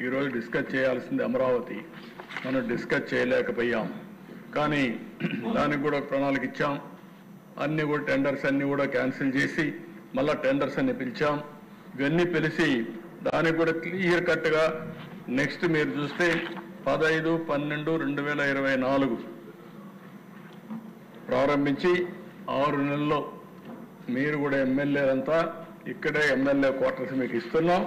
ఈరోజు డిస్కస్ చేయాల్సింది అమరావతి. మనం డిస్కస్ చేయలేకపోయాం. కానీ దానికి కూడా ప్రణాళిక ఇచ్చాం. అన్ని కూడా టెండర్స్ అన్ని కూడా క్యాన్సిల్ చేసి మళ్ళా టెండర్స్ అన్ని పిలిచాం. ఇవన్నీ పిలిచి దానికి కూడా క్లియర్ కట్గా నెక్స్ట్ మీరు చూస్తే 15/12/2024 ప్రారంభించి 6 నెలల్లో మీరు కూడా ఎమ్మెల్యేలంతా ఇక్కడే ఎమ్మెల్యే క్వార్టర్స్ మీకు ఇస్తున్నాం.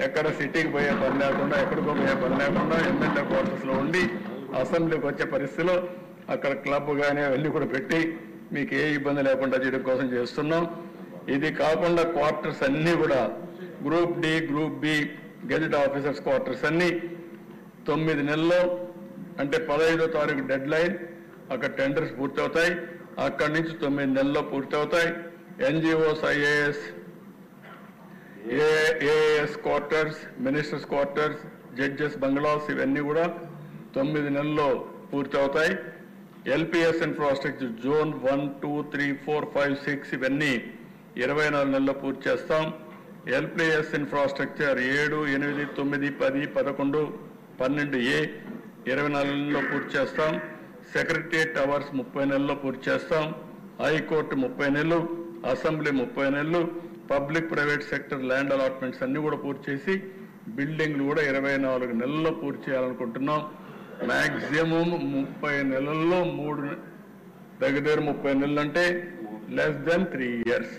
ఎక్కడ సిటీకి పోయే పని లేకుండా, ఎక్కడికో పోయే పని లేకుండా ఎమ్మెల్యే క్వార్టర్స్లో ఉండి అసెంబ్లీకి వచ్చే పరిస్థితిలో అక్కడ క్లబ్ కానీ అవన్నీ కూడా పెట్టి మీకు ఏ ఇబ్బంది లేకుండా చేయడం కోసం చేస్తున్నాం. ఇది కాకుండా క్వార్టర్స్ అన్నీ కూడా group D, group B gazette officers quarters అన్నీ 9 నెలల్లో, అంటే 15వ తారీఖు డెడ్ లైన్, అక్కడ టెండర్స్ పూర్తవుతాయి. అక్కడి నుంచి 9 నెలల్లో పూర్తవుతాయి. NGOs, AAS quarters, ministers quarters, judges bungalows ఇవన్నీ కూడా 9 నెలల్లో పూర్తవుతాయి. ఎల్పిఎస్ ఇన్ఫ్రాస్ట్రక్చర్ జోన్ 1, 2, 3, 4, 5, 6 ఇవన్నీ 24 నెలల్లో పూర్తి చేస్తాం. ఎల్పిఎస్ ఇన్ఫ్రాస్ట్రక్చర్ 7, 8, 9, 10, 11, 12A 24 నెలల్లో పూర్తి చేస్తాం. సెక్రటరియట్ టవర్స్ 30 నెలల్లో పూర్తి చేస్తాం. హైకోర్టు 30 నెలలు, అసెంబ్లీ 30 నెలలు, public private sector land allotments అన్ని కూడా పూర్తి చేసి బిల్డింగ్లు కూడా 24 నెలల్లో పూర్తి చేయాలనుకుంటున్నాం. మ్యాక్సిమం 30 నెలల్లో 3 దగ్గర 30 నెలలు అంటే లెస్ దెన్ 3 years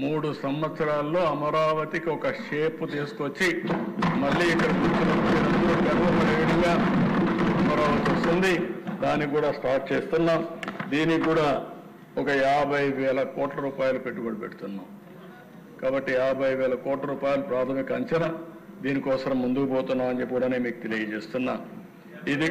3 సంవత్సరాల్లో అమరావతికి ఒక షేప్ తీసుకొచ్చి మళ్ళీ ఇక్కడ గర్వపడేట్టుగా అమరావతి వస్తుంది. దానికి కూడా స్టార్ట్ చేస్తున్నాం. దీనికి కూడా ఒక 50,000 కోట్ల రూపాయలు పెట్టుబడి పెడుతున్నాం. కాబట్టి 50,000 కోట్ల రూపాయలు ప్రాథమిక అంచనా. దీనికోసం ముందుకు పోతున్నాం అని చెప్పి కూడా మీకు తెలియజేస్తున్నా. ఇది